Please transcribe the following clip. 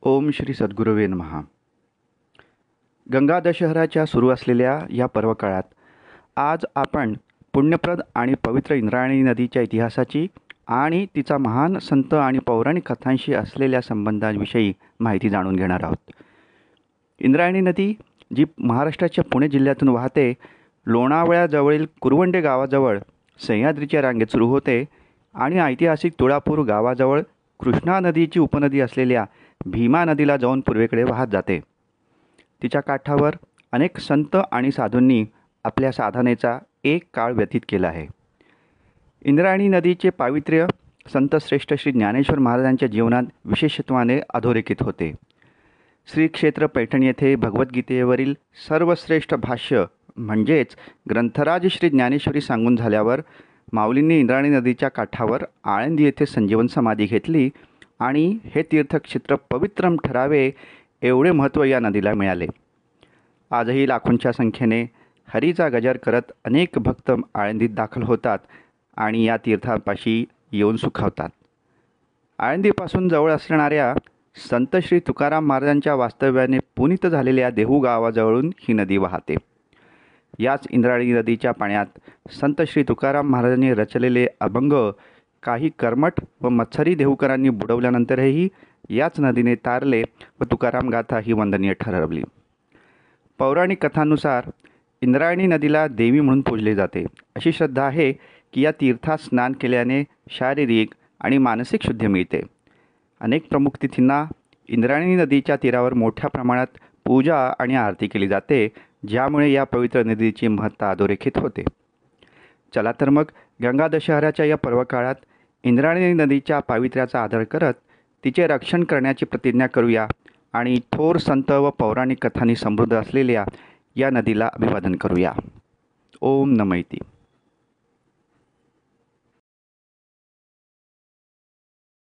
ओम श्री सद्गुरुवे नमः. गंगा दशहराच्या सुरू असलेल्या या पर्वकाळात आज आपण पुण्यप्रद आणि पवित्र इंद्रायणी नदीच्या इतिहासाची आणि तिचा महान संत आणि पौराणिक कथांशी असलेल्या संबंधांविषयी माहिती जाणून घेणार आहोत. इंद्रायणी नदी जी महाराष्ट्राच्या पुणे जिल्ह्यातून वाहते, लोणावळ्याजवळील कुरवंडे गावाजवळ सह्याद्रीच्या रांगेत सुरू होते आणि ऐतिहासिक तुळापूर गावाजवळ कृष्णा नदीची उपनदी असलेल्या भीमा नदीला जाऊन पूर्वेकडे वाहत जाते. तिच्या काठावर अनेक संत आणि साधूंनी आपल्या साधनेचा एक काळ व्यतीत केला आहे. इंद्रायणी नदीचे पावित्र्य संतश्रेष्ठ श्री ज्ञानेश्वर महाराजांच्या जीवनात विशेषत्वाने अधोरेखित होते. श्री क्षेत्र पैठण येथे भगवद्गीतेवरील सर्वश्रेष्ठ भाष्य म्हणजेच ग्रंथराज श्री ज्ञानेश्वरी सांगून झाल्यावर माऊलींनी इंद्रायणी नदीच्या काठावर आळंदी येथे संजीवन समाधी घेतली आणि हे तीर्थक्षेत्र पवित्रम ठरावे एवढे महत्त्व या नदीला मिळाले. आजही लाखोंच्या संख्येने हरीचा गजर करत अनेक भक्त आळंदीत दाखल होतात आणि या तीर्थापाशी येऊन सुखावतात. आळंदीपासून जवळ असणाऱ्या संत श्री तुकाराम महाराजांच्या वास्तव्याने पुनीत झालेल्या देहू गावाजवळून ही नदी वाहते. याच इंद्रायणी नदीच्या पाण्यात संत श्री तुकाराम महाराजांनी रचलेले अभंग काही कर्मठ व मत्सरी देहूकरांनी बुडवल्यानंतरही याच नदीने तारले व तुकाराम गाथा ही वंदनीय ठरवली. पौराणिक कथांनुसार इंद्रायणी नदीला देवी म्हणून पूजले जाते. अशी श्रद्धा आहे की या तीर्थात स्नान केल्याने शारीरिक आणि मानसिक शुद्धी मिळते. अनेक प्रमुख तिथींना इंद्रायणी नदीच्या तीरावर मोठ्या प्रमाणात पूजा आणि आरती केली जाते, ज्यामुळे या पवित्र नदीची महत्ता अधोरेखित होते. चला तर मग गंगा दशहऱ्याच्या या पर्वकाळात इंद्रायणी नदीच्या पावित्र्याचा आदर करत तिचे रक्षण करण्याची प्रतिज्ञा करूया आणि थोर संत व पौराणिक कथांनी समृद्ध असलेल्या या नदीला अभिवादन करूया. ओम नमः इति.